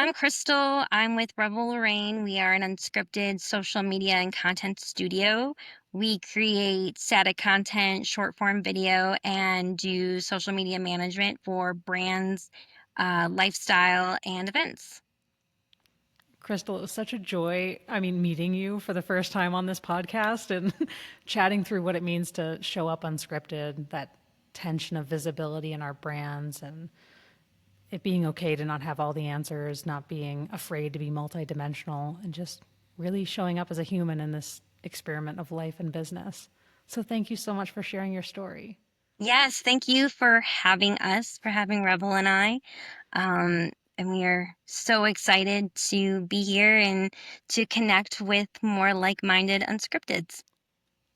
I'm Krystal. I'm with Revel Lorraine. We are an unscripted social media and content studio. We create static content, short form video, and do social media management for brands, lifestyle, and events. Crystal, it was such a joy. Meeting you for the first time on this podcast and chatting through what it means to show up unscripted, that tension of visibility in our brands, and it being okay to not have all the answers, not being afraid to be multidimensional, and just really showing up as a human in this experiment of life and business. So, thank you so much for sharing your story. Yes, thank you for having us, for having Revel and I. And we are so excited to be here and to connect with more like minded unscripteds.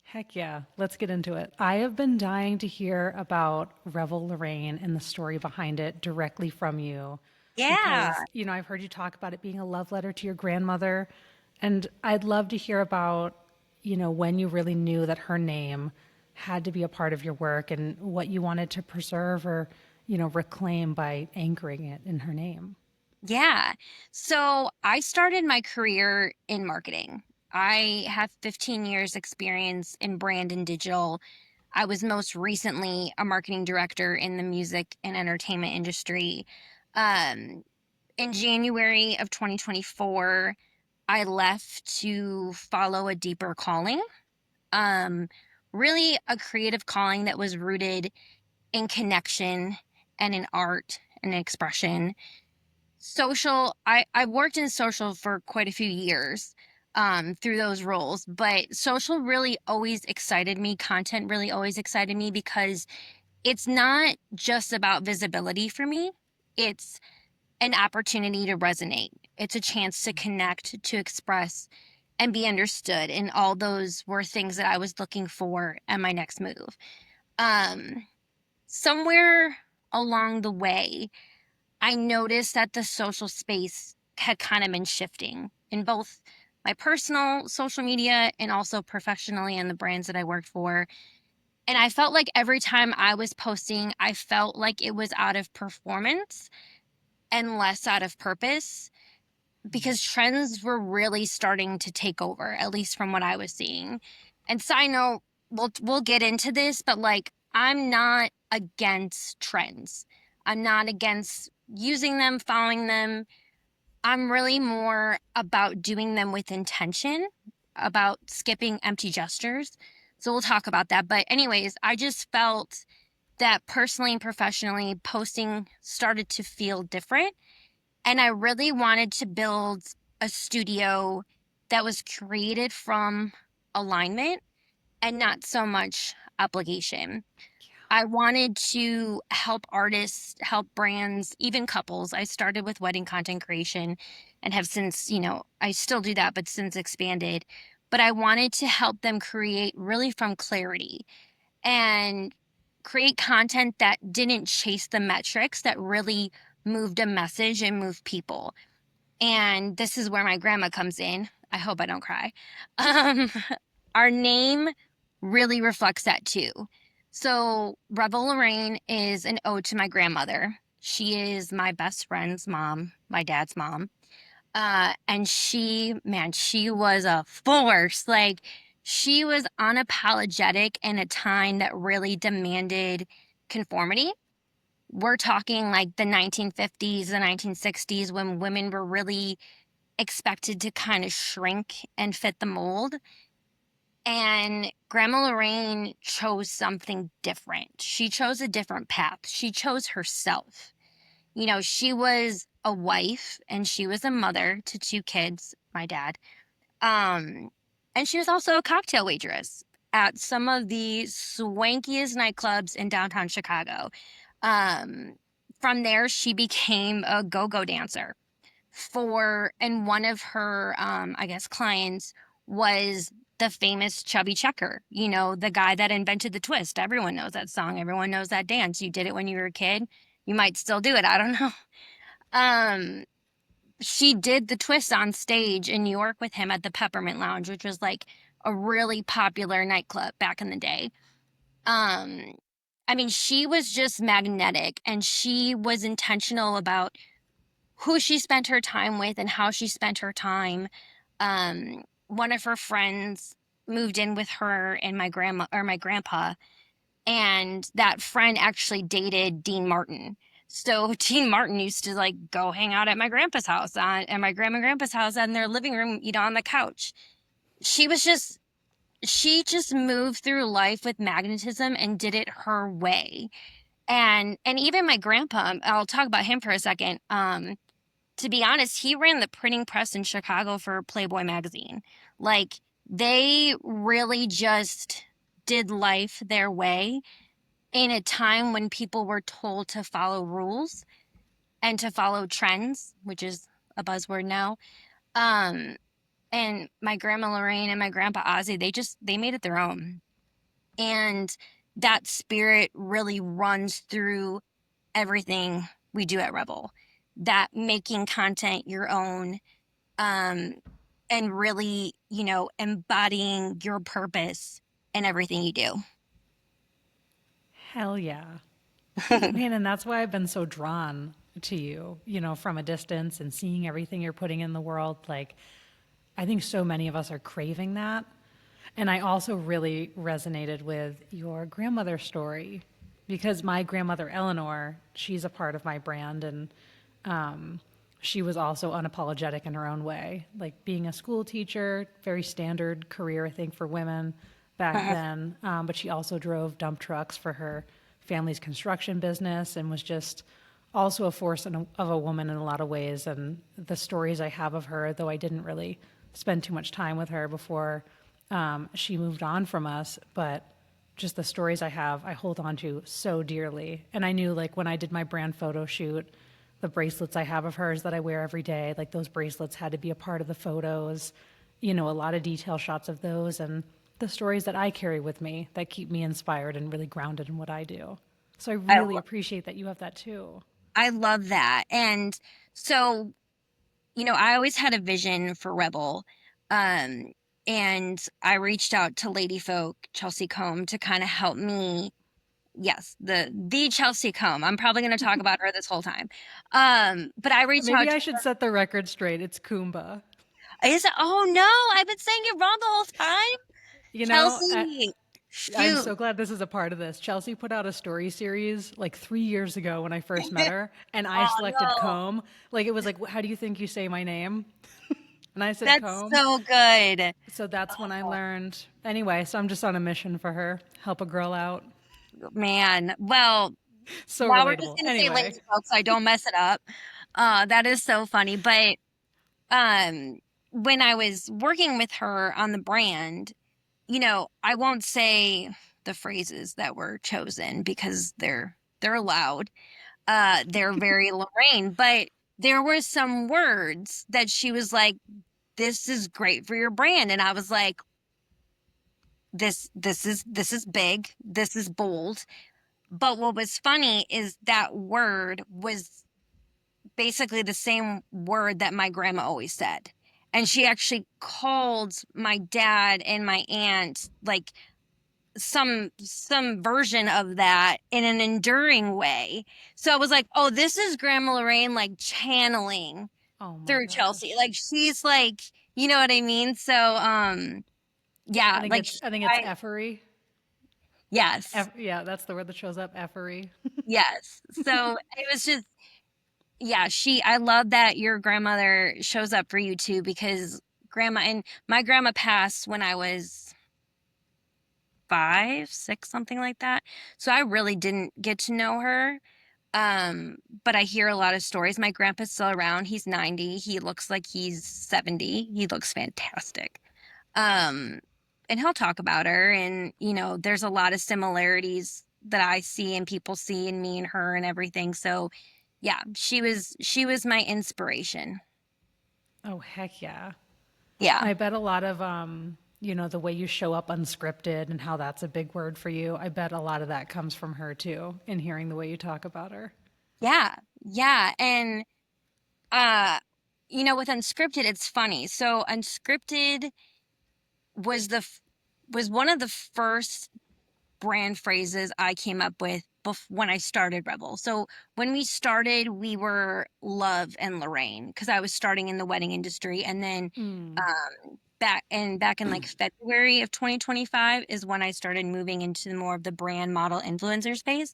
Heck yeah, let's get into it. I have been dying to hear about Revel Lorraine and the story behind it directly from you Yeah. because, I've heard you talk about it being a love letter to your grandmother. And I'd love to hear about, when you really knew that her name had to be a part of your work and what you wanted to preserve or, reclaim by anchoring it in her name. Yeah. So I started my career in marketing. I have 15 years experience in brand and digital. I was most recently a marketing director in the music and entertainment industry. Um, in January of 2024, I left to follow a deeper calling. Um, really a creative calling that was rooted in connection and in art and expression. I've worked in social for quite a few years through those roles, but social really always excited me. Content really always excited me because it's not just about visibility for me. It's an opportunity to resonate. It's a chance to connect, to express, and be understood. And all those were things that I was looking for at my next move. Um, Somewhere along the way, I noticed that the social space had kind of been shifting in both my personal social media and also professionally in the brands that I worked for. And I felt like every time I was posting, I felt like it was out of performance and less out of purpose because trends were really starting to take over, at least from what I was seeing. And side note, we'll get into this, but like I'm not against trends. I'm not against using them, following them. I'm really more about doing them with intention, about skipping empty gestures. So we'll talk about that. But anyways, I just felt that personally and professionally posting started to feel different, and I really wanted to build a studio that was created from alignment and not so much obligation. I wanted to help artists, help brands, even couples. I started with wedding content creation and have since, I still do that, but since expanded. But I wanted to help them create really from clarity and create content that didn't chase the metrics, that really moved a message and moved people. And this is where my grandma comes in. I hope I don't cry. Um, our name really reflects that too. So, Revel Lorraine is an ode to my grandmother. She is my best friend's mom, my dad's mom. And she was a force. Like, she was unapologetic in a time that really demanded conformity. We're talking like the 1950s, the 1960s, when women were really expected to kind of shrink and fit the mold. And Grandma Lorraine chose something different. She chose a different path. She chose herself. She was a wife and she was a mother to two kids, my dad. Um, and she was also a cocktail waitress at some of the swankiest nightclubs in downtown Chicago. Um, from there, she became a go-go dancer and one of her, I guess, clients was the famous Chubby Checker, the guy that invented the twist. Everyone knows that song. Everyone knows that dance. You did it when you were a kid. You might still do it. I don't know. Um, she did the twist on stage in New York with him at the Peppermint Lounge, which was like a really popular nightclub back in the day. Um, I mean, she was just magnetic and she was intentional about who she spent her time with and how she spent her time. One of her friends moved in with her and my grandma or my grandpa, and that friend actually dated Dean Martin. So Dean Martin used to like go hang out at my grandpa's house at my grandma and grandpa's house in their living room, on the couch. She was just she just moved through life with magnetism and did it her way. And even my grandpa, I'll talk about him for a second. To be honest, he ran the printing press in Chicago for Playboy magazine. Like, they really just did life their way in a time when people were told to follow rules and to follow trends, which is a buzzword now. Um, and my grandma Lorraine and my grandpa Ozzy, they made it their own. And that spirit really runs through everything we do at Revel. That making content your own, um, and really, embodying your purpose in everything you do. Hell yeah. Man, and that's why I've been so drawn to you, from a distance and seeing everything you're putting in the world. Like, I think so many of us are craving that. And I also really resonated with your grandmother's story because my grandmother, Eleanor, she's a part of my brand. And she was also unapologetic in her own way, like being a school teacher, very standard career, I think, for women back then. But she also drove dump trucks for her family's construction business and was just also a force of a woman in a lot of ways. And the stories I have of her, though I didn't really spend too much time with her before she moved on from us, but just the stories I have, I hold on to so dearly. And I knew, like, when I did my brand photo shoot, the bracelets I have of hers that I wear every day, like, those bracelets had to be a part of the photos, a lot of detail shots of those and the stories that I carry with me that keep me inspired and really grounded in what I do. So I I, really appreciate that you have that too. I love that. And so, I always had a vision for Rebel. Um, and I reached out to Lady Folk, Chelsea Combe, to kind of help me. Yes, the Chelsea Combe. I'm probably going to talk about her this whole time. But I reached Maybe out to I should set the record straight. It's Kumba. is it, oh no, I've been saying it wrong the whole time. You know, I, Chelsea, I'm shoot. so glad this is a part of this. Chelsea put out a story series like 3 years ago when I first met her, and I Oh selected no, Comb. Like, it was like, how do you think you say my name? And I said that's Comb. so good. So that's when I Oh learned. Anyway, so I'm just on a mission for her, help a girl out. man. Well, So now we're just relatable. gonna say Anyway, lady folks, so I don't mess it up. That is so funny. But um, when I was working with her on the brand, I won't say the phrases that were chosen because they're allowed. They're very Lorraine, but there were some words that she was like, "This is great for your brand," and I was like, "This is big. This is bold." But what was funny is that word was basically the same word that my grandma always said. And she actually called my dad and my aunt like some version of that in an enduring way. So I was like, "Oh, this is Grandma Lorraine like channeling oh my through Chelsea. gosh. Like she's like, you know what I mean?" So yeah, like I think it's effery. yes. Yeah, that's the word that shows up. Effery. Yes. So it was just yeah, I love that your grandmother shows up for you too because my grandma passed when I was 5, 6, something like that. So I really didn't get to know her. But I hear a lot of stories. My grandpa's still around. He's 90. He looks like he's 70. He looks fantastic. Um, and he'll talk about her and, there's a lot of similarities that I see and people see in me and her and everything. So, yeah, she was my inspiration. Oh, heck yeah. Yeah. I bet a lot of, the way you show up unscripted and how that's a big word for you. I bet a lot of that comes from her too, in hearing the way you talk about her. Yeah. Yeah, and uh with Unscripted it's funny. So Unscripted was was one of the first brand phrases I came up with when I started Revel. So when we started, we were Love and Lorraine because I was starting in the wedding industry, and then Mm. back in like February of 2025 is when I started moving into more of the brand model influencer space.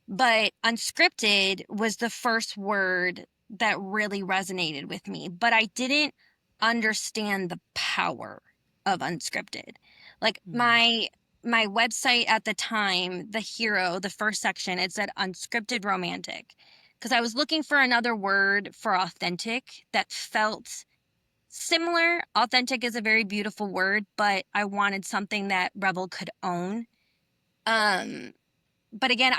But unscripted was the first word that really resonated with me, but I didn't understand the power of unscripted. Like my website at the time, the hero, the first section, it said unscripted romantic because I was looking for another word for authentic that felt similar. Authentic is a very beautiful word, but I wanted something that Revel could own. Um but again,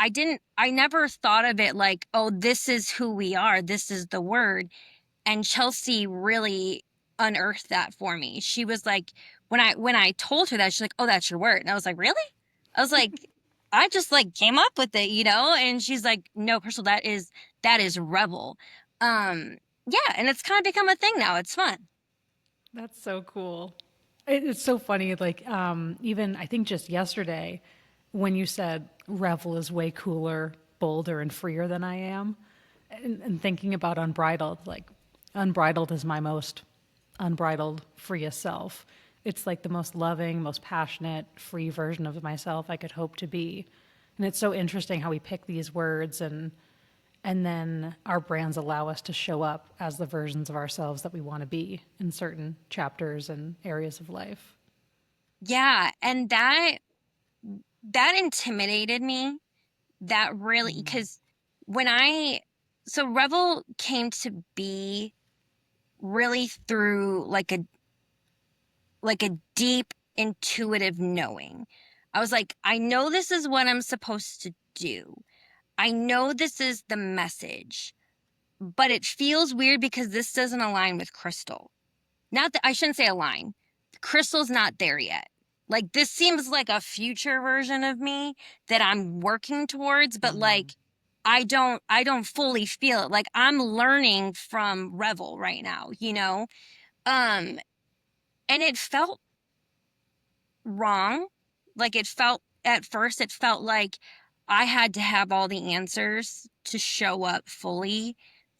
I never thought of it like, oh, this is who we are, this is the word. And Chelsea really unearthed that for me. She was like, when I told her that, she's like, oh, that's your word. And I was like, really? I was like, I just like came up with it, and she's like, no, Crystal, that is Revel. Yeah, and it's kind of become a thing now. It's fun. That's so cool. It's so funny. Like, even I think just yesterday, when you said Revel is way cooler, bolder, and freer than I am, and thinking about Unbridled, like, Unbridled is my most unbridled, freest self. It's like the most loving, most passionate, free version of myself I could hope to be. And it's so interesting how we pick these words and then our brands allow us to show up as the versions of ourselves that we want to be in certain chapters and areas of life. Yeah, and that intimidated me. That really, because when I so Revel came to be really through like a deep intuitive knowing. I was like, I know this is what I'm supposed to do. I know this is the message, but it feels weird because this doesn't align with Crystal. Not that I shouldn't say align. Crystal's not there yet. Like this seems like a future version of me that I'm working towards, but like I don't fully feel it. Like I'm learning from Revel right now. Um and it felt wrong. Like it felt at first, it felt like I had to have all the answers to show up fully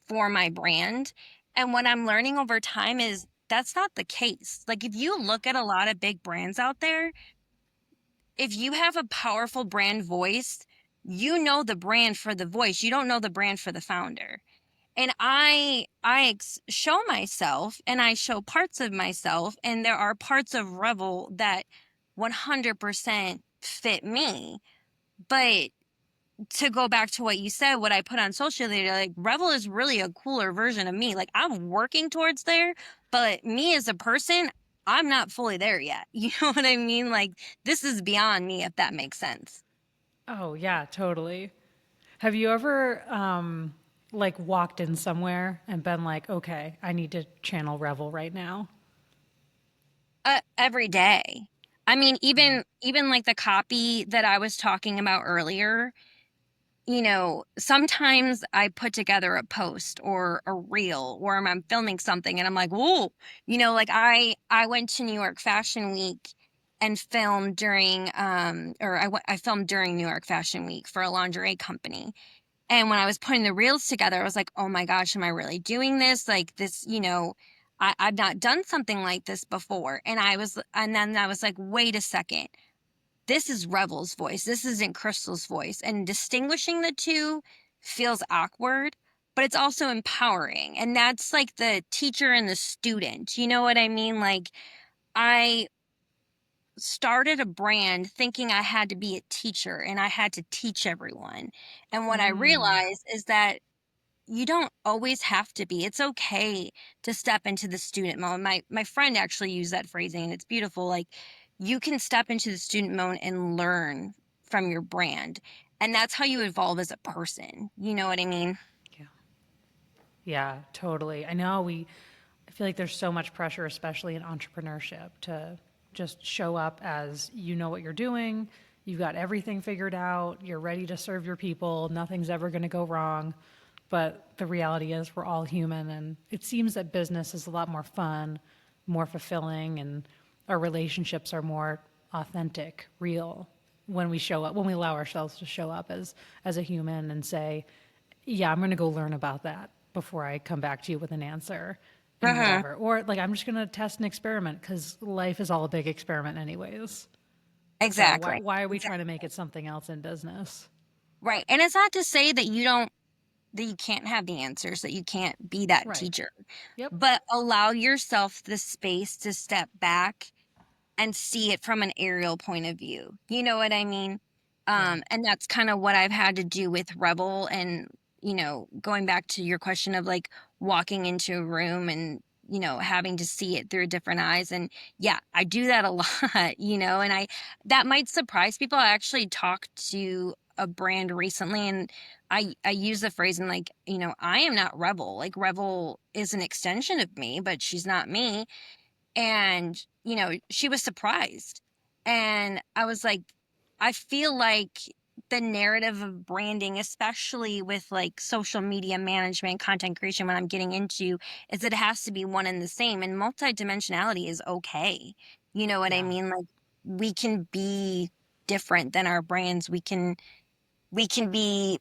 for my brand. And what I'm learning over time is that's not the case. Like if you look at a lot of big brands out there, if you have a powerful brand voice, you know the brand for the voice. You don't know the brand for the founder. And show myself and I show parts of myself, and there are parts of Revel that 100% fit me. But to go back to what you said, what I put on social media, like Revel is really a cooler version of me. Like I'm working towards there, but me as a person, I'm not fully there yet. You know what I mean? Like this is beyond me, if that makes sense. Oh, yeah, totally. Have you ever like walked in somewhere and been like, okay, I need to channel Revel right now? Every day. I mean, even like the copy that I was talking about earlier, sometimes I put together a post or a reel or I'm filming something and I'm like, "Whoa." Like I went to New York Fashion Week and filmed during or I filmed during New York Fashion Week for a lingerie company. And when I was putting the reels together, I was like, "Oh my gosh, am I really doing this? Like this, I've not done something like this before." And then I was like, "Wait a second, this is Revel's voice. This isn't Crystal's voice." And distinguishing the two feels awkward, but it's also empowering. And that's like the teacher and the student. You know what I mean? Like, I started a brand thinking I had to be a teacher and I had to teach everyone. And what I Mm, realized is that you don't always have to be. It's okay to step into the student mode. My friend actually used that phrasing and it's beautiful. Like you can step into the student mode and learn from your brand. And that's how you evolve as a person. You know what I mean? yeah. Yeah, totally. I feel like there's so much pressure, especially in entrepreneurship, to just show up as you know what you're doing, you've got everything figured out, you're ready to serve your people, nothing's ever going to go wrong. But the reality is, we're all human, and it seems that business is a lot more fun, more fulfilling, and our relationships are more authentic, real. when we show up, when we allow ourselves to show up as a human and say, yeah, I'm going to go learn about that before I come back to you with an answer and Hmm. whatever. Or like, I'm just going to test an experiment because life is all a big experiment anyways. So Exactly. why are we trying to make it something else in business? Right. And it's not to say that you can't have the answers, that you can't be that Right. teacher, Yep. but allow yourself the space to step back and see it from an aerial point of view. You know what I mean? Yeah. And that's kind of what I've had to do with Revel and, going back to your question of like walking into a room and, having to see it through different eyes. And yeah, I do that a lot, and that might surprise people. I actually talked to a brand recently and I use the phrase and like, I am not Revel. Like Revel is an extension of me, but she's not me. And, she was surprised. And I was like, I feel like the narrative of branding, especially with like social media management, content creation, what I'm getting into, is it has to be one and the same. And multidimensionality is okay. You know what I Yeah. mean? Like we can be different than our brands. We can be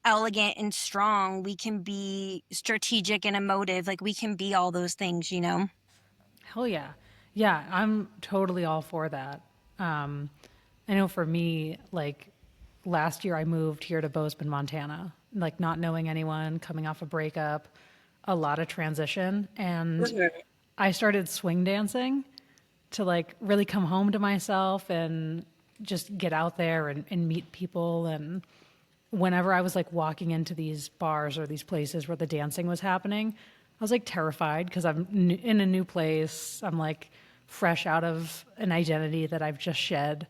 elegant and strong. We can be strategic and emotive. Like we can be all those things. Hell yeah. Yeah, I'm totally all for that. Um, I know for me, like last year I moved here to Bozeman, Montana, like not knowing anyone, coming off a breakup, a lot of transition. And I started swing dancing to like really come home to myself and just get out there and meet people. And whenever I was like walking into these bars or these places where the dancing was happening, I was like terrified because in a new place. I'm like fresh out of an identity that I've just shed.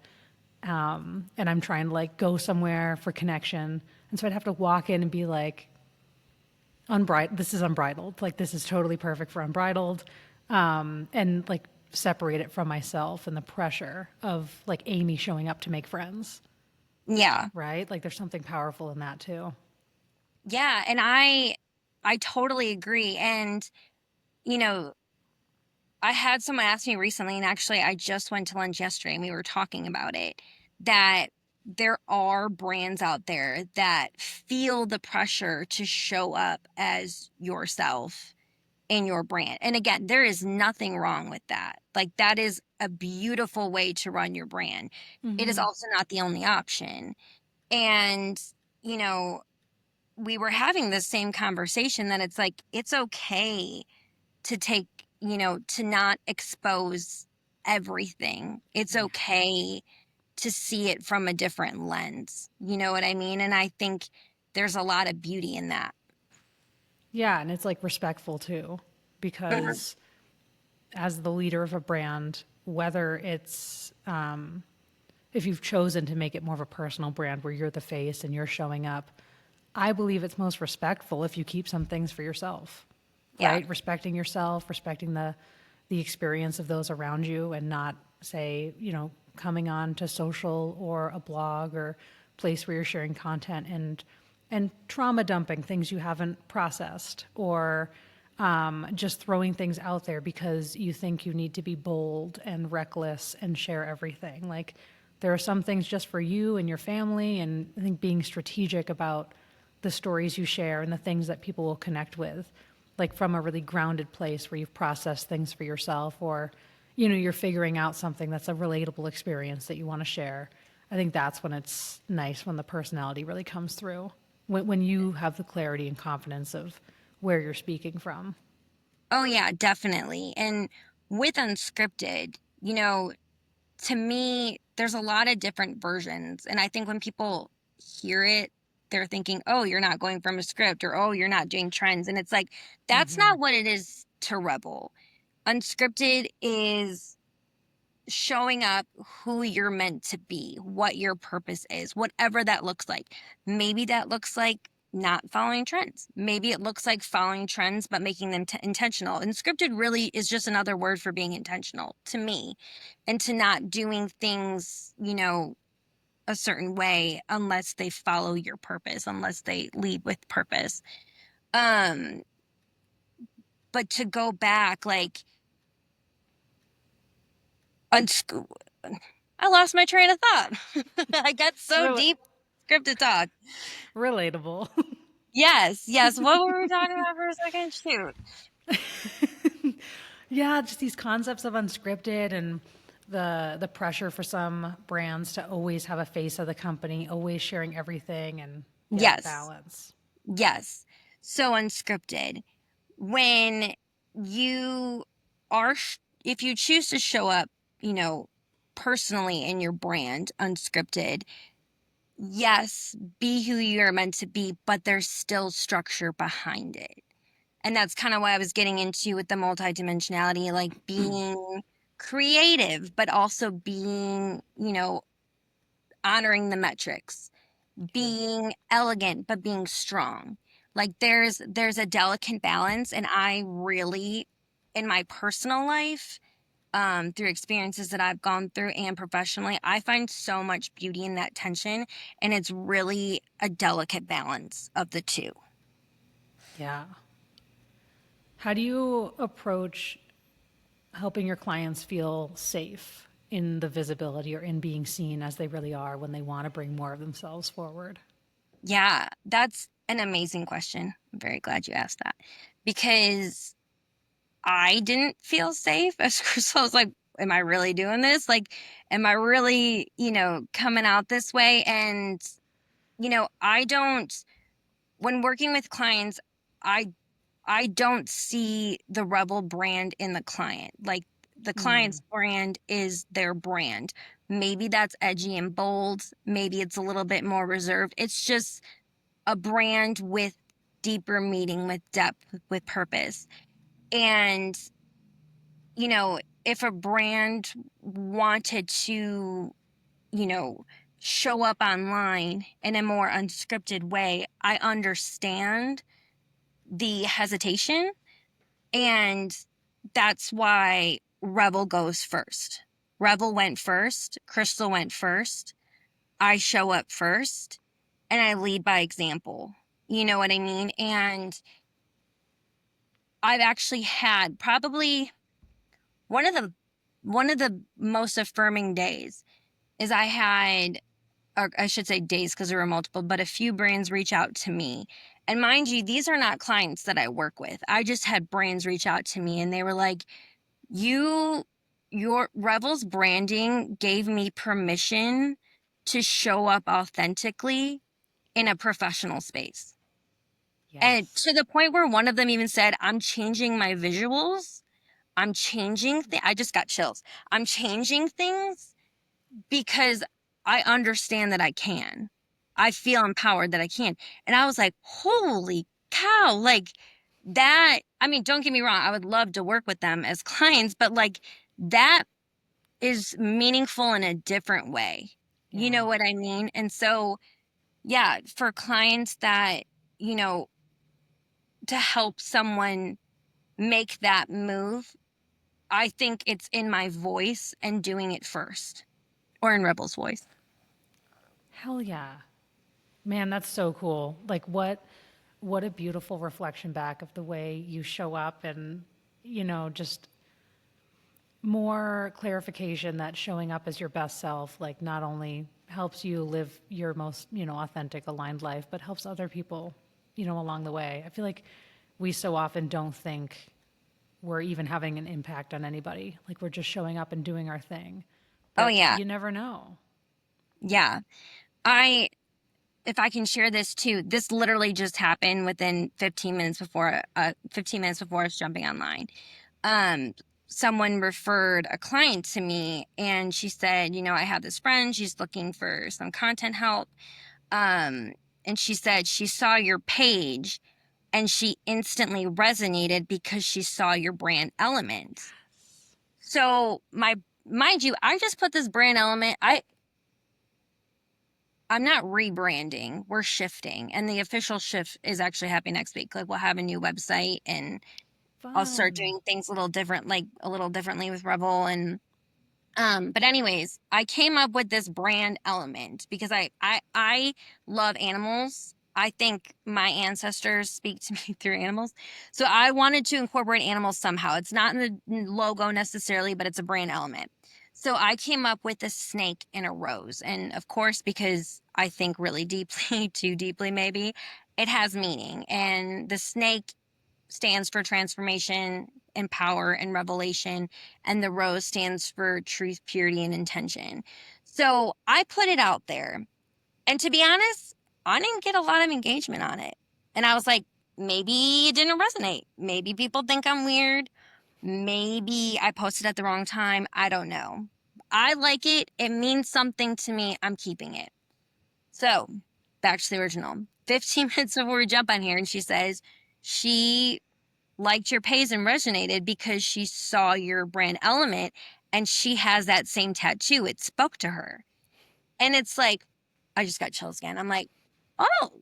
And I'm trying to like go somewhere for connection. And so I'd have to walk in and be like, unbridled. This is unbridled. Like this is totally perfect for unbridled. And like separate it from myself and the pressure of like Amy showing up to make friends. Yeah. Right? Like there's something powerful in that too. Yeah, and I totally agree. And, you know, I had someone ask me recently, and actually I just went to lunch yesterday and we were talking about it, that there are brands out there that feel the pressure to show up as yourself in your brand. And again, there is nothing wrong with that. Like that is a beautiful way to run your brand. It is Mm-hmm. also not the only option. And, you know, we were having the same conversation that it's like it's okay to take, to not expose everything. It's Yeah. okay to see it from a different lens. You know what I mean? And I think there's a lot of beauty in that. Yeah, and it's like respectful too, Mhm. because as the leader of a brand, whether it's if you've chosen to make it more of a personal brand where you're the face and you're showing up, I believe it's most respectful if you keep some things for yourself, Yeah. right? Respecting yourself, respecting the experience of those around you, and not say, coming on to social or a blog or place where you're sharing content and trauma dumping things you haven't processed, or just throwing things out there because you think you need to be bold and reckless and share everything. Like there are some things just for you and your family, and I think being strategic about the stories you share and the things that people will connect with, like from a really grounded place where you've processed things for yourself, or you're figuring out something that's a relatable experience that you want to share. I think that's when it's nice, when the personality really comes through, when you have the clarity and confidence of where you're speaking from. Oh, yeah, definitely. And with Unscripted, to me, there's a lot of different versions. And I think when people hear it, they're thinking, oh, you're not going from a script or oh, you're not doing trends. And it's like, that's Mm-hmm. not what it is to Rebel. Unscripted is showing up who you're meant to be, what your purpose is, whatever that looks like. Maybe that looks like not following trends. Maybe it looks like following trends, but making them intentional. And scripted really is just another word for being intentional to me and to not doing things, a certain way unless they follow your purpose, unless they lead with purpose. Um, but to go back, like, unsc- I lost my train of thought. I got so Rel- deep scripted talk. relatable. Yes, yes. What were we talking about for a second? Shoot. Yeah, just these concepts of unscripted and the pressure for some brands to always have a face of the company, always sharing everything, and yeah, Yes, balance. yes. So unscripted. When you are, if you choose to show up, you know, personally in your brand, unscripted, yes, be who you're meant to be, but there's still structure behind it. And that's kind of what I was getting into with the multidimensionality, like being creative, but also being, honoring the metrics, being elegant, but being strong. Like there's a delicate balance, and I really, in my personal life, through experiences that I've gone through and professionally, I find so much beauty in that tension, and it's really a delicate balance of the two. Yeah. How do you approach helping your clients feel safe in the visibility or in being seen as they really are when they want to bring more of themselves forward? Yeah, that's an amazing question. I'm very glad you asked that because I didn't feel safe as Crystal was like, am I really doing this? Like, am I really, coming out this way? And, I don't, when working with clients, I I don't see the Rebel brand in the client. Like the client's brand is their brand. Maybe that's edgy and bold. Maybe it's a little bit more reserved. It's just a brand with deeper meaning, with depth, with purpose. And, if a brand wanted to, you know, show up online in a more unscripted way, I understand the hesitation. And that's why Rebel goes first. Rebel went first, Krystal went first, I show up first, and I lead by example. You know what I mean? And I've actually had probably one of the one of the most affirming days is I had, or I should say days because there were multiple, but a few brands reach out to me. And mind you, these are not clients that I work with. I just had brands reach out to me and they were like, you, your Revel's branding gave me permission to show up authentically in a professional space. And Yes. to the point where one of them even said, I'm changing my visuals. I just got chills. I'm changing things because I understand that I can. I feel empowered that I can. And I was like, holy cow. Like that. I mean, don't get me wrong. I would love to work with them as clients, but like that is meaningful in a different way. You Yeah. know what I mean? And so, yeah, for clients that, you know, to help someone make that move, I think it's in my voice and doing it first, or in Rebel's voice. Hell yeah. Man, that's so cool. Like what a beautiful reflection back of the way you show up and just more clarification that showing up as your best self like not only helps you live your most, authentic aligned life, but helps other people, along the way. I feel like we so often don't think we're even having an impact on anybody. Like we're just showing up and doing our thing. Oh, But yeah. you never know. Yeah. I, if I can share this too, this literally just happened within 15 minutes before I was jumping online. Um, Someone referred a client to me and she said, I have this friend, she's looking for some content help. Um, and she said she saw your page and she instantly resonated because she saw your brand element. So mind you, I just put this brand element. I'm not rebranding. We're shifting. And the official shift is actually happening next week. Like we'll have a new website and I'll start Fun. doing things a little different, like a little differently with Revel. And but anyways, I came up with this brand element because I love animals. I think my ancestors speak to me through animals. So I wanted to incorporate animals somehow. It's not in the logo necessarily, but it's a brand element. So I came up with a snake and a rose. And of course, because I think really deeply, too deeply maybe, it has meaning. And the snake stands for transformation and power and revelation. And the rose stands for truth, purity, and intention. So I put it out there. And to be honest, I didn't get a lot of engagement on it. And I was like, maybe it didn't resonate. Maybe people think I'm weird. Maybe I posted at the wrong time. I don't know. I like it. It means something to me. I'm keeping it. So back to the original. 15 minutes before we jump on here, and she says she liked your page and resonated because she saw your brand element and she has that same tattoo. It spoke to her. And it's like, I just got chills again. I'm like, oh,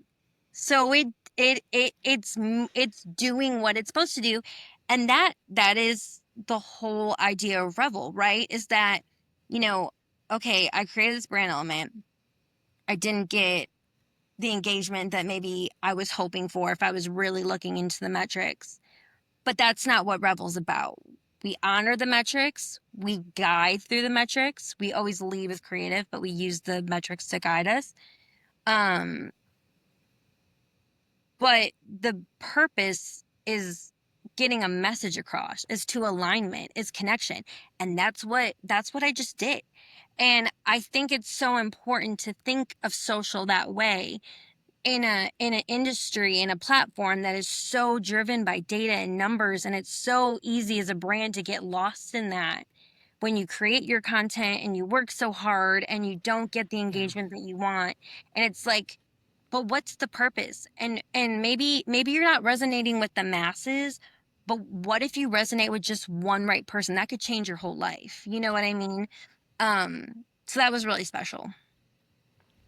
so it's doing what it's supposed to do, and that is the whole idea of Revel, right? Is that, you know, okay, I created this brand element. I didn't get the engagement that maybe I was hoping for if I was really looking into the metrics, but that's not what Revel's about. We honor the metrics. We guide through the metrics. We always lead with creative, but we use the metrics to guide us. Um, but the purpose is getting a message across, is to alignment, is connection. And that's what I just did. And I think it's so important to think of social that way in an industry, in a platform that is so driven by data and numbers, and it's so easy as a brand to get lost in that when you create your content and you work so hard and you don't get the Yeah. engagement that you want. And it's like, but what's the purpose? And maybe you're not resonating with the masses, but what if you resonate with just one right person? That could change your whole life. You know what I mean? So that was really special.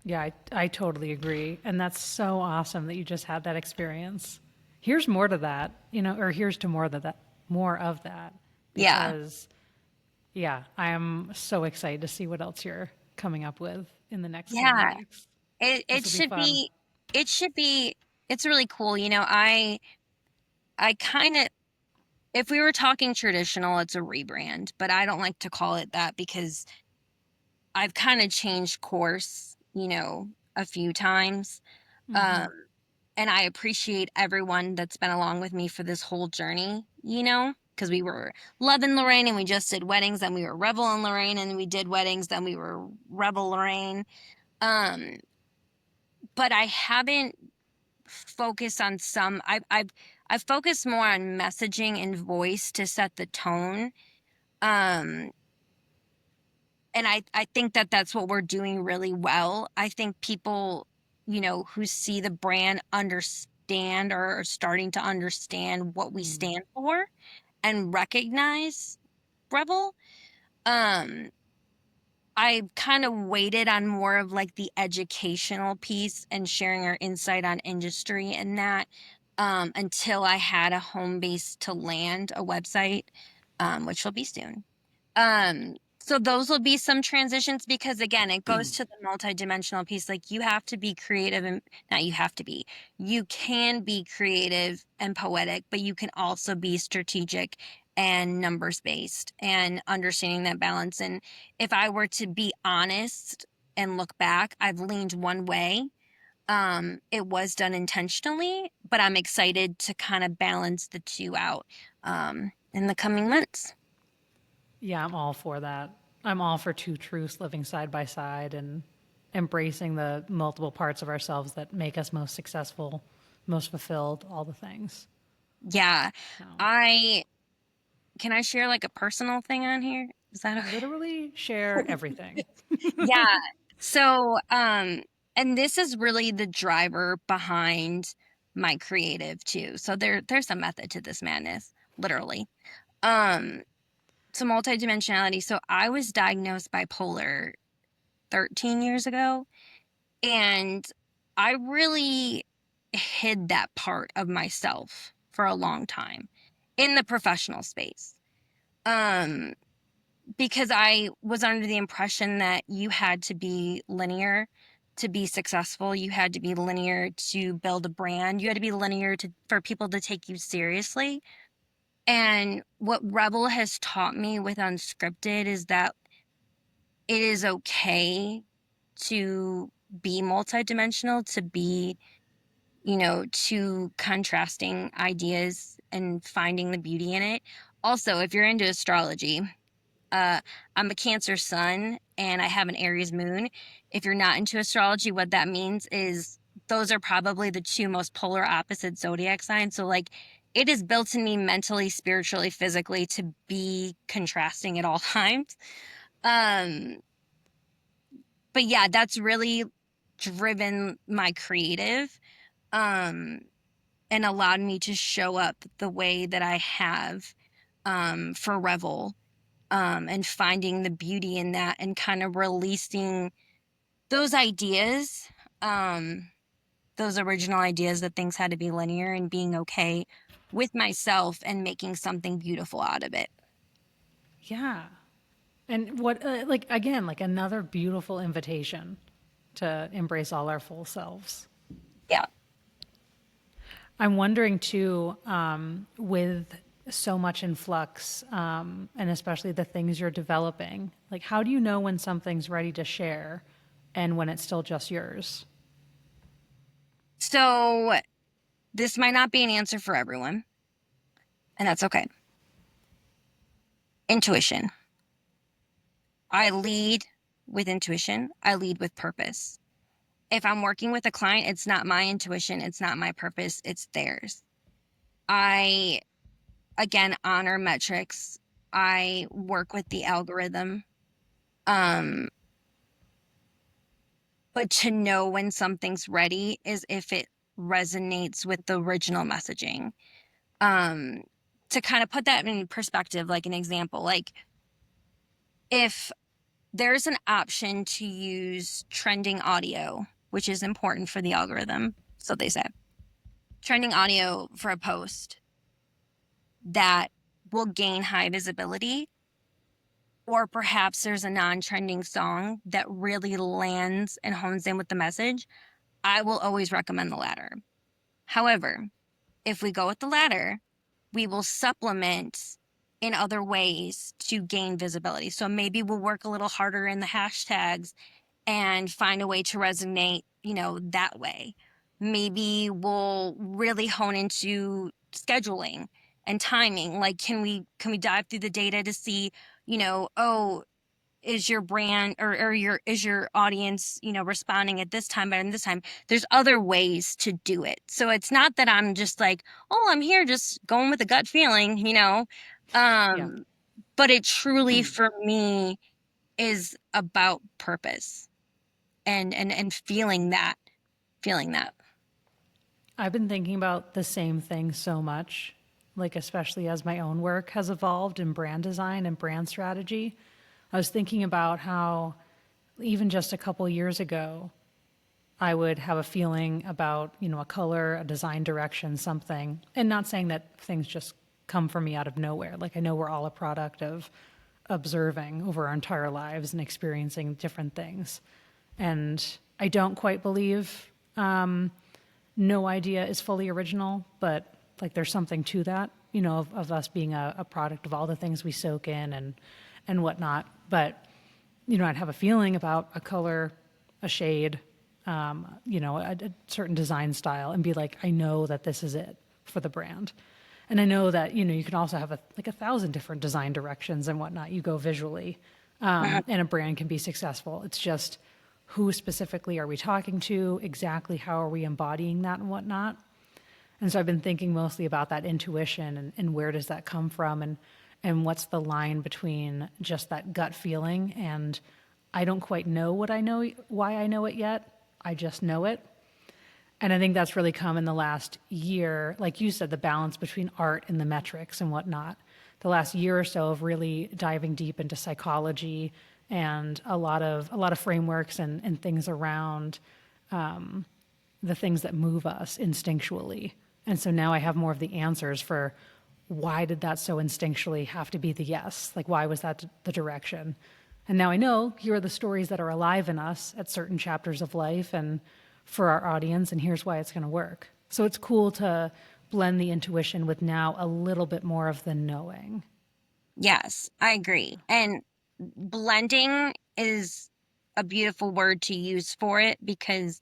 Yeah, I totally agree. And that's so awesome that you just had that experience. Here's more to that, or here's to more of that, Yeah. because yeah, I am so excited to see what else you're coming up with in the next coming Yeah. weeks. It This it will be should fun. be it should be it's really cool. I kind of, if we were talking traditional, it's a rebrand, but I don't like to call it that because I've kind of changed course, a few times. Um, and I appreciate everyone that's been along with me for this whole journey, because we were Love and Lorraine and we just did weddings, and we were Revel and Lorraine and we did weddings, then we were Revel Lorraine. Um, but I haven't focused on I've focused more on messaging and voice to set the tone. Um, and I think that that's what we're doing really well. I think people, who see the brand understand or are starting to understand what we stand for and recognize Rebel. Um, I kind of waited on more of like the educational piece and sharing our insight on industry and that, until I had a home base to land a website, which will be soon. So those will be some transitions because again, it goes to the multidimensional piece. Like you have to be creative, and not you have to be, you can be creative and poetic, but you can also be strategic and numbers based and understanding that balance. And if I were to be honest and look back, I've leaned one way. It was done intentionally, but I'm excited to kind of balance the two out in the coming months. Yeah, I'm all for that. I'm all for two truths living side by side and embracing the multiple parts of ourselves that make us most successful, most fulfilled, all the things. Yeah. So, I Can I share like a personal thing on here? Is that literally share everything. okay? Yeah. So, and this is really the driver behind my creative too. So there's a method to this madness, literally. Um, so multidimensionality. So I was diagnosed bipolar 13 years ago, and I really hid that part of myself for a long time in the professional space. Um, because I was under the impression that you had to be linear to be successful. You had to be linear to build a brand. You had to be linear for people to take you seriously. And what Rebel has taught me with Unscripted is that it is okay to be multidimensional, to be, two contrasting ideas and finding the beauty in it. Also, if you're into astrology, uh, I'm a Cancer sun and I have an Aries moon. If you're not into astrology, what that means is those are probably the two most polar opposite zodiac signs. So, like, it is built in me mentally, spiritually, physically to be contrasting at all times. Um, but yeah, that's really driven my creative, um, and allowed me to show up the way that I have, for Revel, and finding the beauty in that and kind of releasing those ideas, um, those original ideas that things had to be linear, and being okay with myself and making something beautiful out of it. Yeah. And what, like, again, like another beautiful invitation to embrace all our full selves. Yeah. I'm wondering too, with so much in flux, and especially the things you're developing, like how do you know when something's ready to share and when it's still just yours? So this might not be an answer for everyone, and that's okay. Intuition. I lead with intuition. I lead with purpose. If I'm working with a client, it's not my intuition, it's not my purpose, it's theirs. I, again, honor metrics. I work with the algorithm. Um, but to know when something's ready is if it resonates with the original messaging. Um, to kind of put that in perspective, like an example, like if there's an option to use trending audio, which is important for the algorithm, so they say, trending audio for a post that will gain high visibility, or perhaps there's a non-trending song that really lands and hones in with the message, I will always recommend the latter. However, if we go with the latter, we will supplement in other ways to gain visibility. So maybe we'll work a little harder in the hashtags and find a way to resonate, that way. Maybe we'll really hone into scheduling and timing. Like, can we dive through the data to see, oh, is your brand, or your is your audience, responding at this time better than this time? There's other ways to do it. So it's not that I'm just like, oh, I'm here just going with a gut feeling, Yeah. um, but it truly for me is about purpose and feeling that. I've been thinking about the same thing so much, like especially as my own work has evolved in brand design and brand strategy. I was thinking about how even just a couple years ago, I would have a feeling about, a color, a design direction, something. And not saying that things just come from me out of nowhere. Like I know we're all a product of observing over our entire lives and experiencing different things. And I don't quite believe no idea is fully original, but like there's something to that, of us being a product of all the things we soak in and whatnot. But, I'd have a feeling about a color, a shade, a certain design style and be like, I know that this is it for the brand. And I know that, you can also have like 1,000 different design directions and whatnot. You go visually, Mhm. and a brand can be successful. It's just who specifically are we talking to? Exactly how are we embodying that and whatnot? And so I've been thinking mostly about that intuition and where does that come from and what's the line between just that gut feeling and I don't quite know what I know, why I know it yet. I just know it. And I think that's really come in the last year, like you said, the balance between art and the metrics and whatnot. The last year or so of really diving deep into psychology and a lot of frameworks and things around the things that move us instinctually. And so now I have more of the answers for why did that so instinctually have to be the yes? Like, why was that the direction? And now I know here are the stories that are alive in us at certain chapters of life and for our audience, and here's why it's going to work. So it's cool to blend the intuition with now a little bit more of the knowing. Yes, I agree. And blending is a beautiful word to use for it because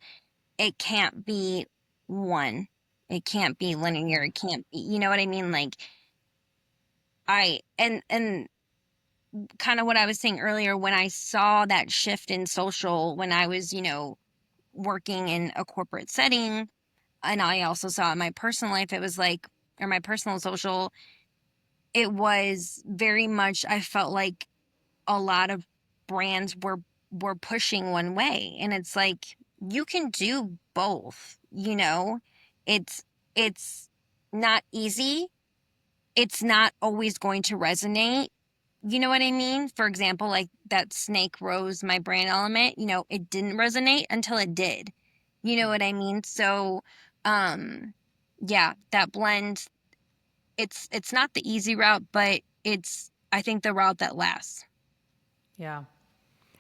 it can't be one. It can't be linear. It can't be, you know what I mean? Like and kind of what I was saying earlier when I saw that shift in social when I was, working in a corporate setting, and I also saw in my personal life, it was like, or my personal social, it was very much, I felt like a lot of brands were pushing one way. And it's like, you can do both, it's not easy. It's not always going to resonate. You know what I mean? For example, like that snake rose, my brand element, it didn't resonate until it did. You know what I mean? So, um, yeah, that blend, it's not the easy route, but it's, I think, the route that lasts. Yeah.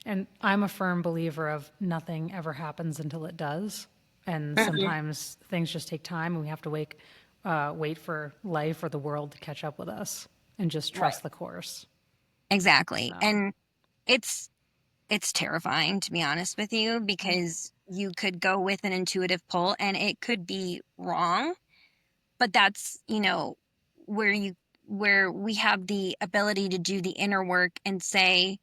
And I'm a firm believer of nothing ever happens until it does. And Mhm. sometimes things just take time and we have to wait for life or the world to catch up with us and just Right. trust the course. Exactly. So, And it's it's terrifying, to be honest with you, yeah. because you could go with an intuitive pull and it could be wrong, but that's, where you where we have the ability to do the inner work and say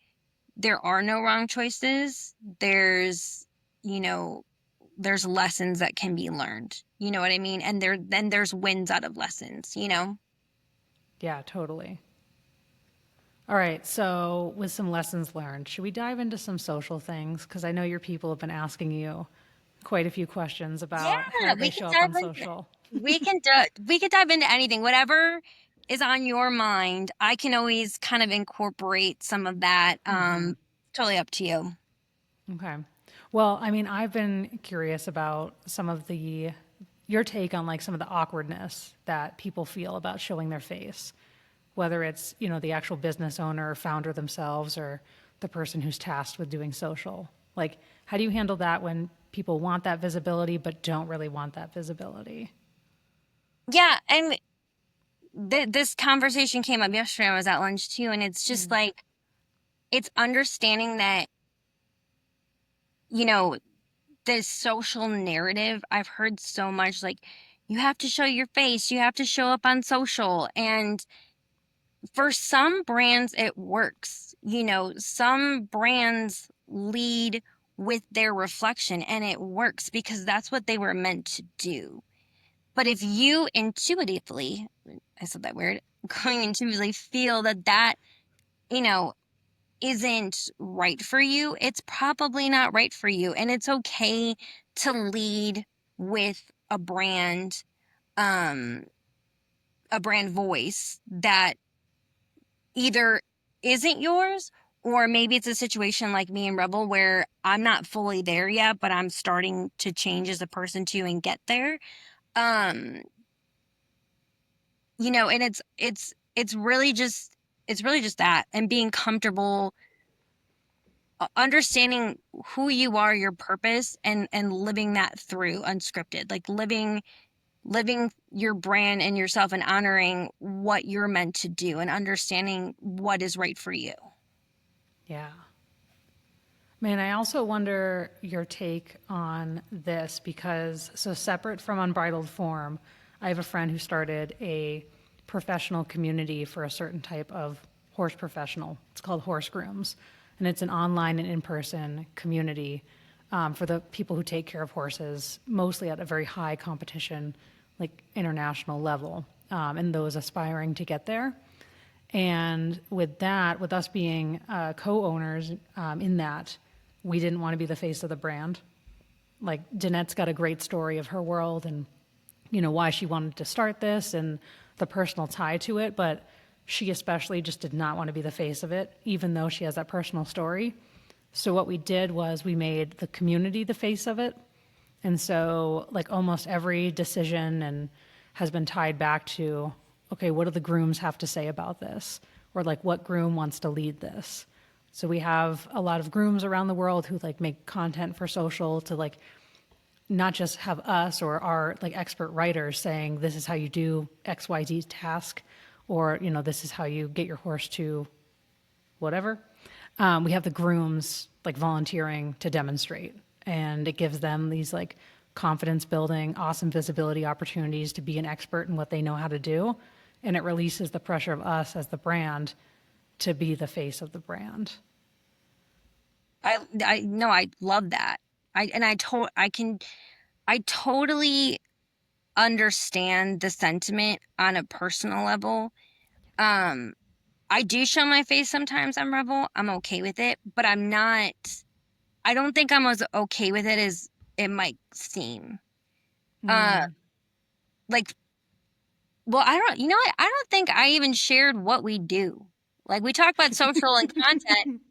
there are no wrong choices. You know, there's lessons that can be learned. You know what I mean? And there's wins out of lessons. Yeah, totally. All right. So, with some lessons learned, should we dive into some social things? Because I know your people have been asking you quite a few questions about Yeah, how they we can show up dive on into social. we can dive into anything. Whatever is on your mind, I can always kind of incorporate some of that. Totally up to you. Okay. Well, I mean, I've been curious about your take on like some of the awkwardness that people feel about showing their face, whether it's, the actual business owner or founder themselves or the person who's tasked with doing social. Like, how do you handle that when people want that visibility but don't really want that visibility? Yeah, and this conversation came up yesterday. I was at lunch too, and it's just like it's understanding that, you know, this social narrative. I've heard so much like you have to show your face, you have to show up on social, and for some brands it works. Some brands lead with their reflection and it works because that's what they were meant to do. But if you intuitively, I said that weird, going intuitively feel that you know isn't right for you, it's probably not right for you. And it's okay to lead with um a brand voice that either isn't yours, or maybe it's a situation like me and Rebel where I'm not fully there yet, but I'm starting to change as a person too and get there. Um, and it's really just that, and being comfortable, understanding who you are, your purpose, and living that through unscripted, like living your brand and yourself and honoring what you're meant to do and understanding what is right for you. Yeah. Man, I also wonder your take on this because, so separate from Unbridled Form, I have a friend who started a professional community for a certain type of horse professional. It's called Horse Grooms, and it's an online and in person community for the people who take care of horses, mostly at a very high competition, like international level, and those aspiring to get there. And with that, with us being co-owners in that, we didn't want to be the face of the brand. Like Danette's got a great story of her world and why she wanted to start this and the personal tie to it, but she especially just did not want to be the face of it, even though she has that personal story. So what we did was we made the community the face of it. And so like almost every decision and has been tied back to, okay, what do the grooms have to say about this? Or like what groom wants to lead this? So we have a lot of grooms around the world who like make content for social to like not just have us or our like expert writers saying this is how you do XYZ task, or this is how you get your horse to whatever. We have the grooms like volunteering to demonstrate, and it gives them these like confidence building, awesome visibility opportunities to be an expert in what they know how to do. And it releases the pressure of us as the brand to be the face of the brand. I no, I love that. I totally understand the sentiment on a personal level. Um, I do show my face sometimes on Revel. I'm okay with it, but I don't think I'm as okay with it as it might seem. Uh, like, well, I don't, you know what? I don't think I even shared what we do. Like, we talk about social and content.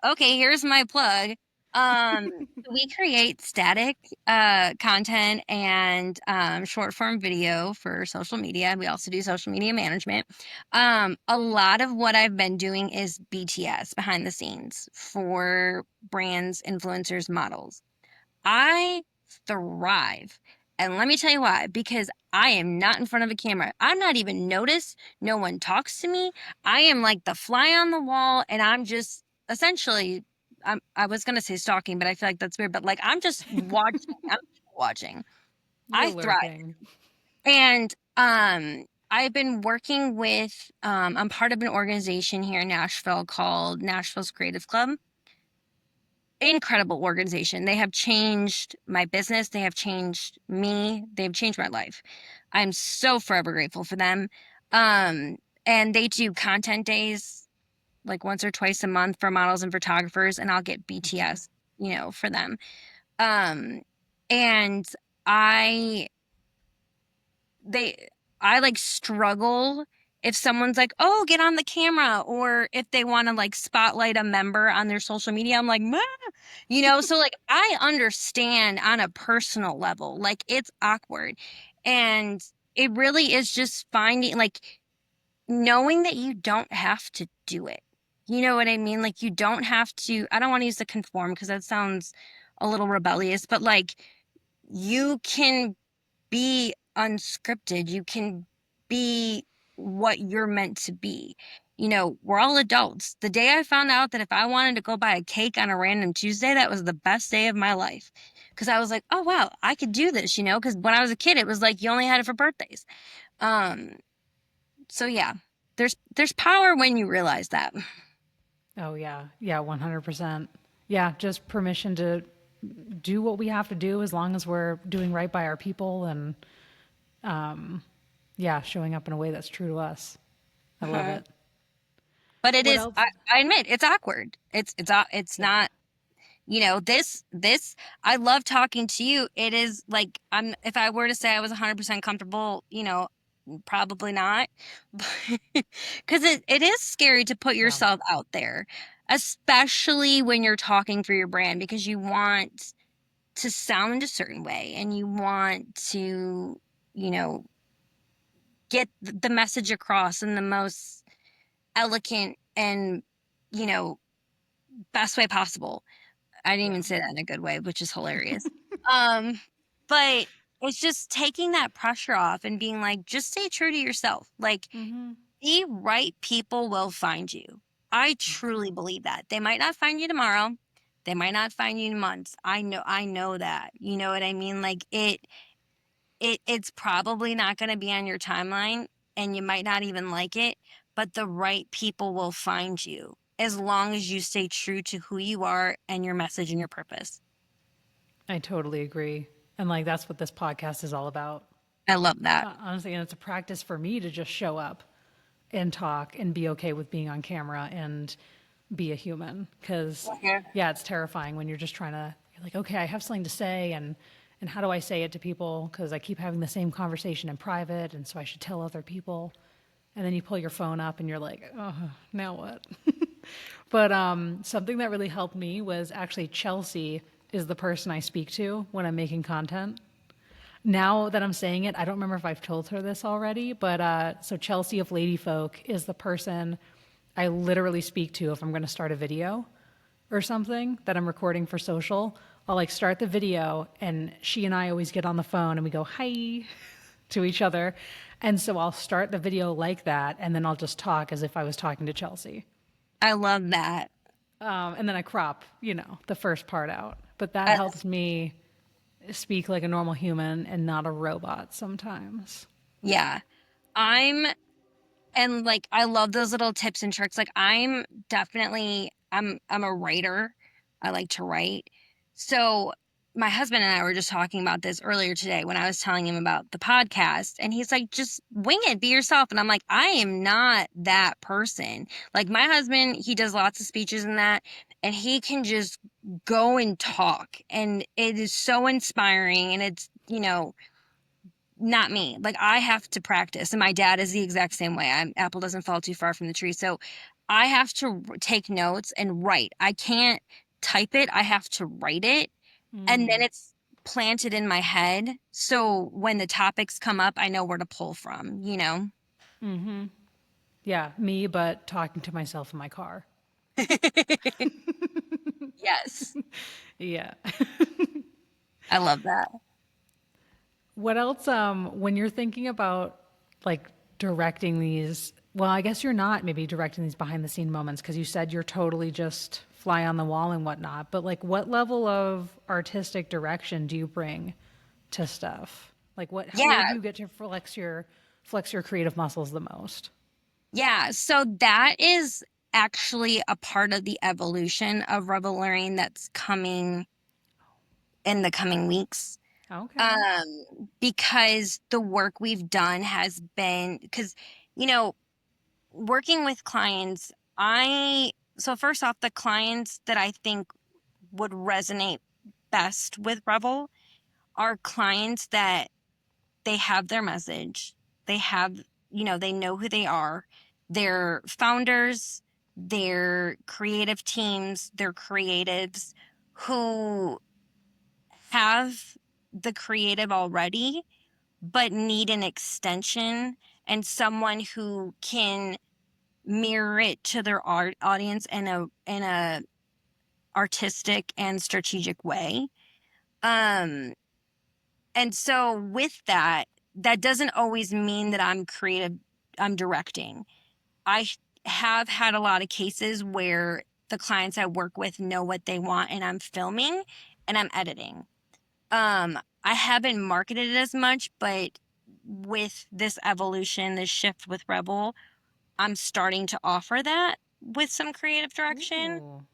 Okay, here's my plug. Um, we create static content and short form video for social media. We also do social media management. A lot of what I've been doing is BTS, behind the scenes, for brands, influencers, models. I thrive. And let me tell you why. Because I am not in front of a camera. I'm not even noticed. No one talks to me. I am like the fly on the wall, and I'm just essentially, I was gonna say stalking, but I feel like that's weird. But like I'm just watching. I'm watching. You're I thrive. lurking. And I've been working with I'm part of an organization here in Nashville called Nashville's Creative Club. Incredible organization. They have changed my business. They have changed me. They've changed my life. I'm so forever grateful for them. Um, and they do content days like once or twice a month for models and photographers, and I'll get Okay. BTS, for them. Um, and I they I like struggle if someone's like, "Oh, get on the camera," or if they want to like spotlight a member on their social media. I'm like, "Meh." So like I understand on a personal level, like it's awkward. And it really is just finding like knowing that you don't have to do it. You know what I mean? Like you don't have to, I don't want to use the conform because that sounds a little rebellious, but like you can be unscripted. You can be what you're meant to be. We're all adults. The day I found out that if I wanted to go buy a cake on a random Tuesday, that was the best day of my life. Because I was like, oh, wow, I could do this, because when I was a kid, it was like you only had it for birthdays. Um, so yeah, there's power when you realize that. Oh yeah. Yeah, 100%. Yeah, just permission to do what we have to do as long as we're doing right by our people and yeah, showing up in a way that's true to us. I love Mhm. it. But it What is, else? I admit, it's awkward. It's Yeah. not. This I love talking to you. It is like I'm if I were to say I was 100% comfortable, probably not. Because it is scary to put Yeah. yourself out there, especially when you're talking for your brand because you want to sound a certain way and you want to, you know, get the message across in the most elegant and, you know, best way possible. I didn't Yeah. even say that in a good way, which is hilarious. Um, but it's just taking that pressure off and being like, just stay true to yourself. Like, the right people will find you. I truly believe that. They might not find you tomorrow. They might not find you in months. I know that. You know what I mean? Like it's probably not going to be on your timeline and you might not even like it, but the right people will find you as long as you stay true to who you are and your message and your purpose. I totally agree. And like that's what this podcast is all about. I love that. Honestly, and it's a practice for me to just show up and talk and be okay with being on camera and be a human because Mhm. yeah, it's terrifying when you're just trying to you're like, okay, I have something to say and how do I say it to people because I keep having the same conversation in private and so I should tell other people. And then you pull your phone up and you're like, oh, now what? But something that really helped me was actually Chelsea is the person I speak to when I'm making content. Now that I'm saying it, I don't remember if I've told her this already, but so Chelsea of Lady Folk is the person I literally speak to if I'm going to start a video or something that I'm recording for social. I'll like start the video and she and I always get on the phone and we go hi to each other. And so I'll start the video like that and then I'll just talk as if I was talking to Chelsea. I love that. And then I crop, the first part out. But that I, helps me speak like a normal human and not a robot sometimes. yeah. I'm And like I love those little tips and tricks. Like I'm a writer. I like to write. So my husband and I were just talking about this earlier today when I was telling him about the podcast, and he's like, just wing it, be yourself. And I'm like, I am not that person. Like my husband, he does lots of speeches and that, and he can just go and talk, and it is so inspiring, and it's, not me. Like I have to practice, and my dad is the exact same way. Apple doesn't fall too far from the tree. So I have to take notes and write. I can't type it. I have to write it, and then Mm. it's planted in my head. So when the topics come up, I know where to pull from. Yeah, me, but talking to myself in my car. Yes. Yeah. I love that. What else, when you're thinking about like directing these, well, I guess you're not maybe directing these behind the scene moments because you said you're totally just fly on the wall and whatnot, but like what level of artistic direction do you bring to stuff? Like where Yeah. do you get to flex your creative muscles the most? Yeah. So that is actually a part of the evolution of Revel Lorraine that's coming in the coming weeks. Okay. Because the work we've done has been, because, you know, working with clients, so first off, the clients that I think would resonate best with Revel are clients that they have their message, they have, they know who they are, they're founders, they're creative teams, they're creatives who have the creative already but need an extension and someone who can mirror it to their art audience in a artistic and strategic way. Um and so with that, that doesn't always mean that I'm creative, I'm directing. I have had a lot of cases where the clients I work with know what they want and I'm filming and I'm editing. I haven't marketed it as much, but with this evolution, this shift with Rebel, I'm starting to offer that with some creative direction. Ooh.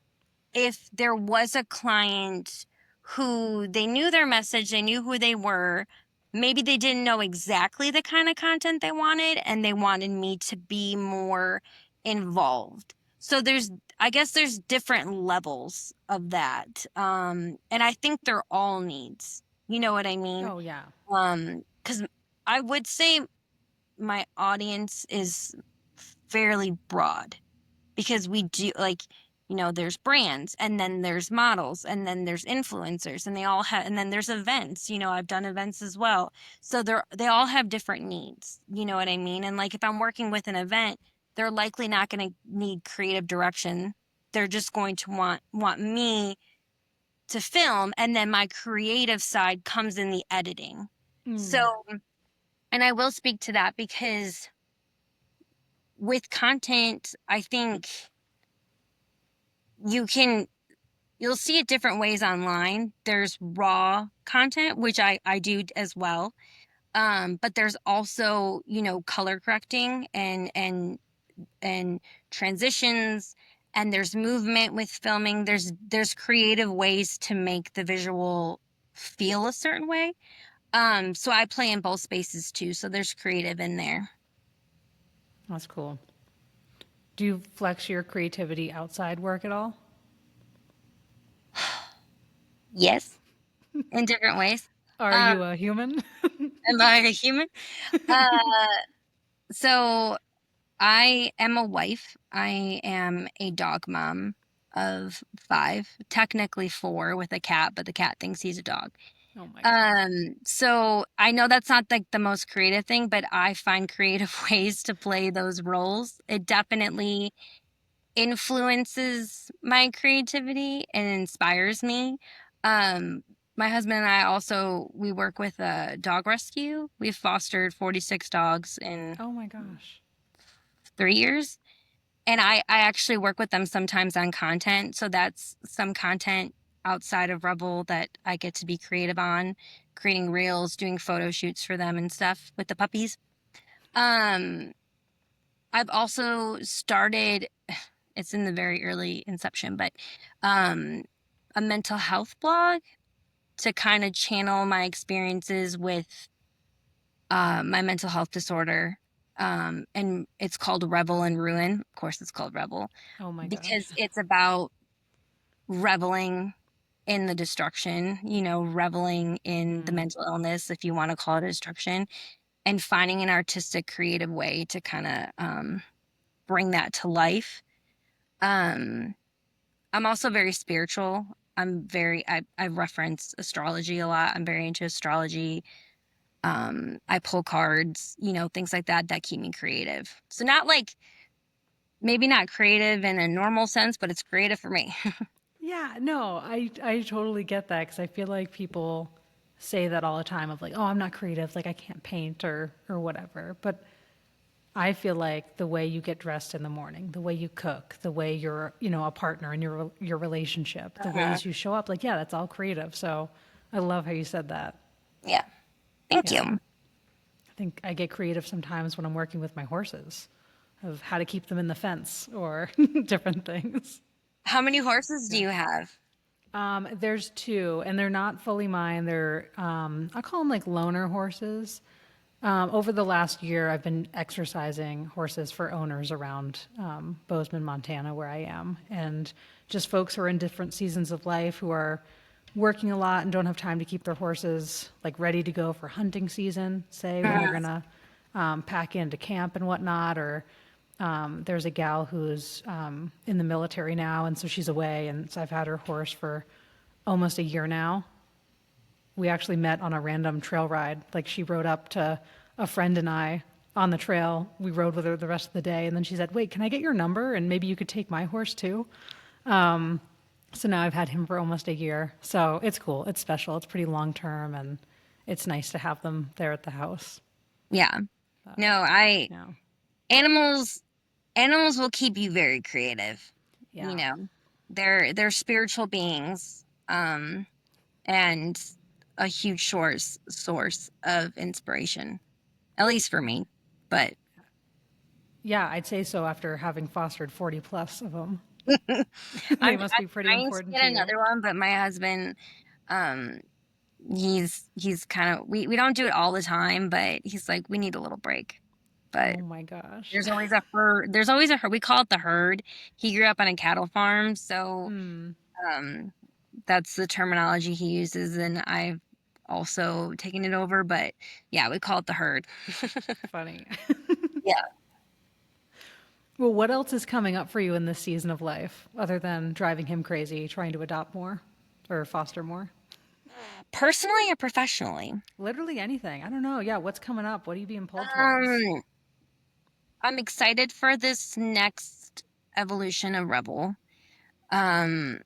If there was a client who they knew their message, they knew who they were, maybe they didn't know exactly the kind of content they wanted, and they wanted me to be more involved. So I guess there's different levels of that. And I think they're all needs. You know what I mean? Oh yeah. Because I would say my audience is fairly broad because we do like, there's brands, and then there's models, and then there's influencers, and they all have, and then there's events. I've done events as well. So they all have different needs. You know what I mean? And like if I'm working with an event, they're likely not going to need creative direction. They're just going to want me to film, and then my creative side comes in the editing. Mm. So, and I will speak to that because with content, I think you can you'll see it different ways online. There's raw content, which I do as well. But there's also, color correcting and transitions, and there's movement with filming. There's creative ways to make the visual feel a certain way. So I play in both spaces too. So there's creative in there. That's cool. Do you flex your creativity outside work at all? Yes, in different ways. Are Um, you a human? am I a human? Uh, so I am a wife. I am a dog mom of five, technically four with a cat, but the cat thinks he's a dog. Oh my gosh. So I know that's not like the most creative thing, but I find creative ways to play those roles. It definitely influences my creativity and inspires me. Um, my husband and I also we work with a dog rescue. We've fostered 46 dogs in Oh my gosh. 3 years. And I actually work with them sometimes on content. So that's some content outside of Rebel that I get to be creative on, creating reels, doing photo shoots for them and stuff with the puppies. Um, I've also started, it's in the very early inception, but um, a mental health blog to kind of channel my experiences with my mental health disorder. And it's called Revel and Ruin. Of course, it's called Revel Oh my gosh. because it's about reveling in the destruction, reveling in the Mm. mental illness, if you want to call it a destruction, and finding an artistic, creative way to kind of bring that to life. Um, I'm also very spiritual. I reference astrology a lot. I'm very into astrology. I pull cards, things like that that keep me creative. So not like maybe not creative in a normal sense, but it's creative for me. Yeah, no, I totally get that because I feel like people say that all the time of like, oh, I'm not creative, like I can't paint or whatever. But I feel like the way you get dressed in the morning, the way you cook, the way you're, a partner in your relationship, the Uh-huh. ways you show up, like yeah, that's all creative. So I love how you said that. Yeah. Thank Yeah. you. I think I get creative sometimes when I'm working with my horses of how to keep them in the fence or different things. How many horses do Yeah. you have? There's two, and they're not fully mine. They're, I call them like loaner horses. Over the last year, I've been exercising horses for owners around Bozeman, Montana, where I am, and just folks who are in different seasons of life who are working a lot and don't have time to keep their horses like ready to go for hunting season, say when they're Mhm. gonna pack into camp and whatnot, or there's a gal who's in the military now, and so she's away, and so I've had her horse for almost a year now. We actually met on a random trail ride. Like she rode up to a friend and I on the trail. We rode with her the rest of the day, and then she said, "Wait, can I get your number? And maybe you could take my horse too." So now I've had him for almost a year. So it's cool. It's special. It's pretty long term, and it's nice to have them there at the house. Yeah. But No, I yeah, animals animals will keep you very creative. You yeah, know. They're spiritual beings. And a huge source of inspiration. At least for me. But yeah. I'd say so after having fostered 40 plus of them. They must I'm be pretty trying to important get to you. another one, but my husband, um, he's kind of we don't do it all the time, but he's like, we need a little break. But Oh my gosh. there's always a herd. There's always a herd. We call it the herd. He grew up on a cattle farm, so Hmm. um, that's the terminology he uses, and I've also taken it over. But yeah, we call it the herd. Funny. Yeah. Well, what else is coming up for you in this season of life other than driving him crazy, trying to adopt more or foster more? Personally or professionally? Literally anything. I don't know. Yeah, what's coming up? What are you being pulled towards? Um, I'm excited for this next evolution of Rebel. Um,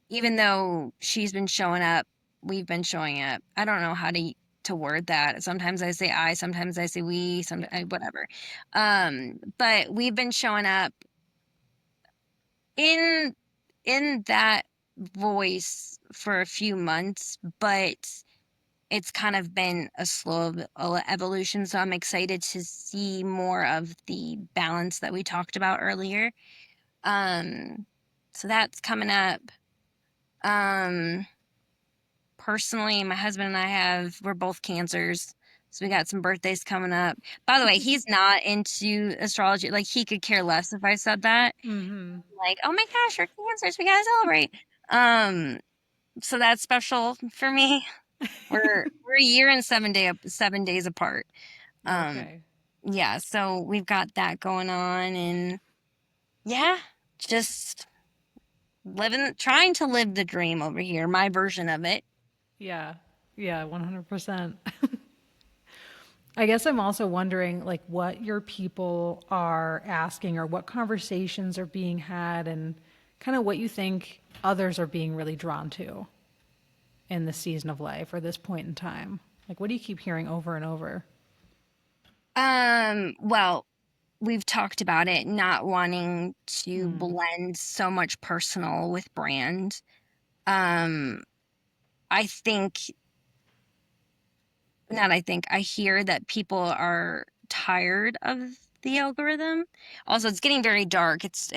Even though she's been showing up, we've been showing up. I don't know how to word that. Sometimes I say I, sometimes I say we, whatever. But we've been showing up in that voice for a few months, but it's kind of been a slow evolution. So I'm excited to see more of the balance that we talked about earlier. Um, so that's coming up. Um, Personally, my husband and we're both cancers. So we got some birthdays coming up. By the way, he's not into astrology. Like he could care less if I said that. Mm-hmm. Like, oh my gosh, we're cancers. We gotta celebrate. Um, so that's special for me. We're a year and 7 days apart. Um, Okay. yeah, so we've got that going on, and yeah, just trying to live the dream over here, my version of it. Yeah. Yeah, 100%. I guess I'm also wondering like what your people are asking or what conversations are being had and kind of what you think others are being really drawn to in this season of life or this point in time. Like what do you keep hearing over and over? Well, we've talked about it, not wanting to Mm, blend so much personal with brand. Um, I think, not I think, I hear that people are tired of the algorithm. Also, it's getting very dark. It's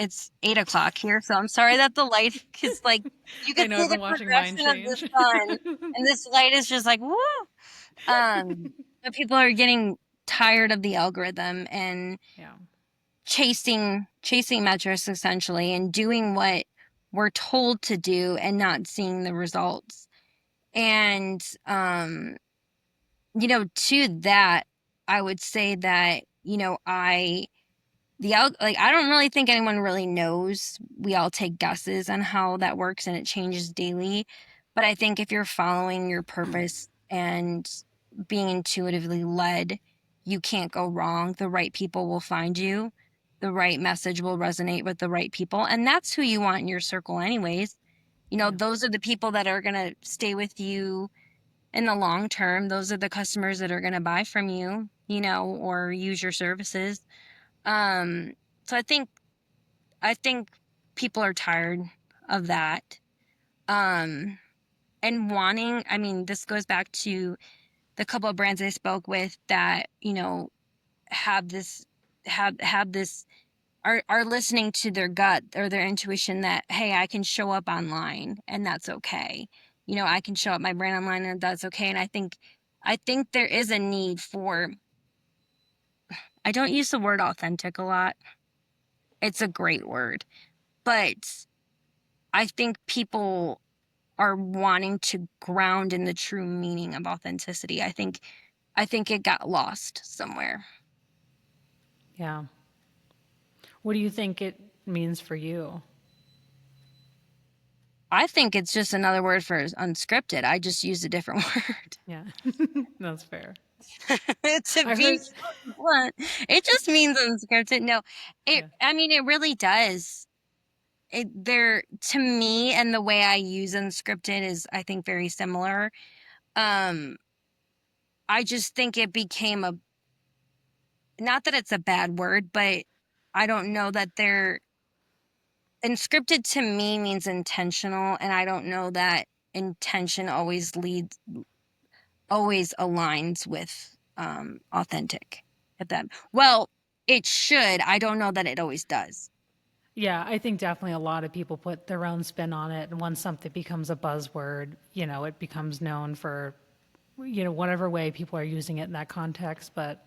8 o'clock here, so I'm sorry that the light is like you I can know see I've the been watching mine progression of the change. sun, and this light is just like woo. But people are getting tired of the algorithm and Yeah. chasing metrics essentially and doing what we're told to do and not seeing the results. And to that, I would say that, like I don't really think anyone really knows. We all take guesses on how that works and it changes daily. But I think if you're following your purpose and being intuitively led, you can't go wrong. The right people will find you. The right message will resonate with the right people. And that's who you want in your circle anyways. Yeah. Those are the people that are going to stay with you in the long term. Those are the customers that are going to buy from you, or use your services. Um, so I think people are tired of that. Um, and wanting, I mean, this goes back to the couple of brands I spoke with that, have this have this are listening to their gut or their intuition that, hey, I can show up online and that's okay. I can show up my brand online and that's okay. And I think there is a need for, I don't use the word authentic a lot. It's a great word, but I think people are wanting to ground in the true meaning of authenticity. I think it got lost somewhere. Yeah. What do you think it means for you? I think it's just another word for unscripted. I just used a different word. Yeah. That's fair. To I be heard, so blunt, it just means unscripted. No, yeah. I mean, it really does. To me, and the way I use unscripted is, I think, very similar. Um, I just think it became not that it's a bad word, but I don't know that unscripted to me means intentional, and I don't know that intention always aligns with authentic. If that well, it should. I don't know that it always does. Yeah, I think definitely a lot of people put their own spin on it. And once something becomes a buzzword, it becomes known for, whatever way people are using it in that context. But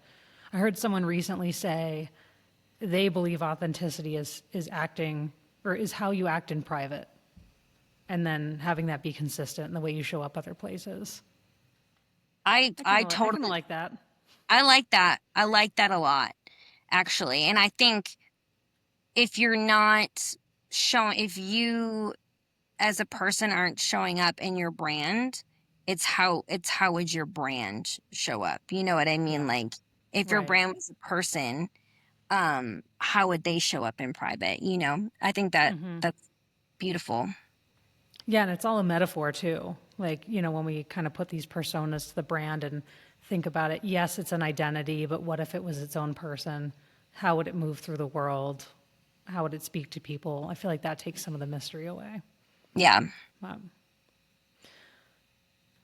I heard someone recently say they believe authenticity is acting or is how you act in private and then having that be consistent in the way you show up other places. I I kind of totally like that. I like that. I like that a lot, actually. And I think if you're not if you as a person aren't showing up in your brand, it's how would your brand show up? You know what I mean? Yeah, Like if your right. brand was a person, how would they show up in private? I think that's beautiful. Yeah, and it's all a metaphor too. Like, when we kind of put these personas to the brand and think about it, yes, it's an identity, but what if it was its own person? How would it move through the world? How would it speak to people? I feel like that takes some of the mystery away. Yeah. Um,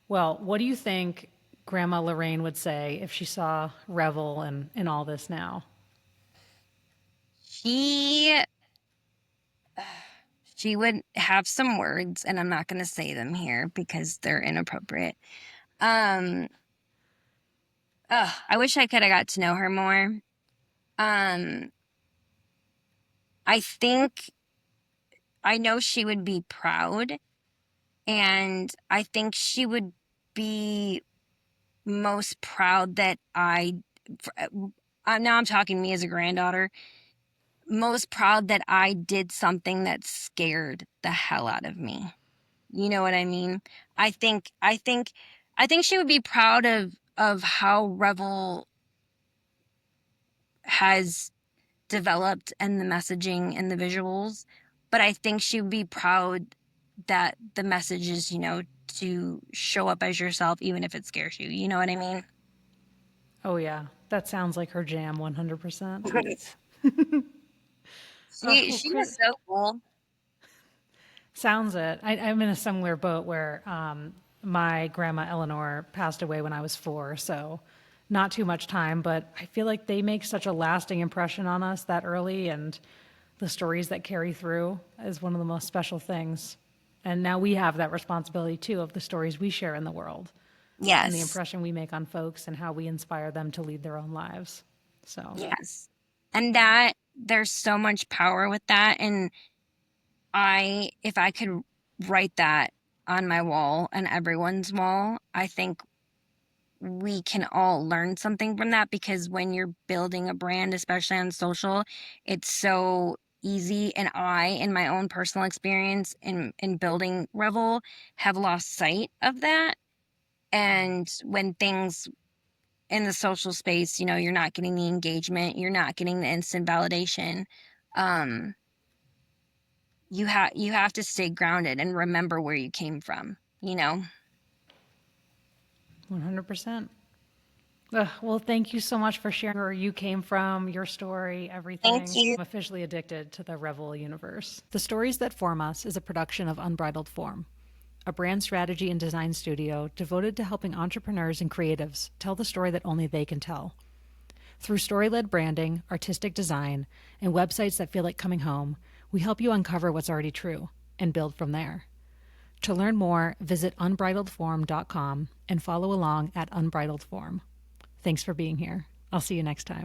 well, what do you think Grandma Lorraine would say if she saw Revel and in all this now? She she would have some words, and I'm not going to say them here because they're inappropriate. Um, I wish I could have got to know her more. Um, I know she would be proud, and I think she would be most proud that now I'm talking me as a granddaughter, most proud that I did something that scared the hell out of me. You know what I mean? I think she would be proud of how Revel has developed and the messaging and the visuals, but I think she would be proud that the message is, to show up as yourself even if it scares you. You know what I mean? Oh, yeah. That sounds like her jam 100%. Well, She was so cool. sounds it. I'm in a similar boat where my grandma Eleanor passed away when I was 4, so not too much time, but I feel like they make such a lasting impression on us that early, and the stories that carry through is one of the most special things. And now we have that responsibility too of the stories we share in the world and the Yes. impression we make on folks and how we inspire them to lead their own lives. So, Yes. And that there's so much power with that. And if I could write that on my wall and everyone's wall, I think we can all learn something from that because when you're building a brand, especially on social, it's so easy. And I, in my own personal experience in building Revel, have lost sight of that. And when things in the social space, you're not getting the engagement, you're not getting the instant validation. Um, you have to stay grounded and remember where you came from. 100%. Well, thank you so much for sharing where you came from, your story, Thank everything. you. I'm officially addicted to the Revel universe. The Stories That Form Us is a production of Unbridled Form, a brand strategy and design studio devoted to helping entrepreneurs and creatives tell the story that only they can tell. Through story led branding, artistic design, and websites that feel like coming home, we help you uncover what's already true and build from there. To learn more, visit unbridledform.com and follow along at Unbridled Form. Thanks for being here. I'll see you next time.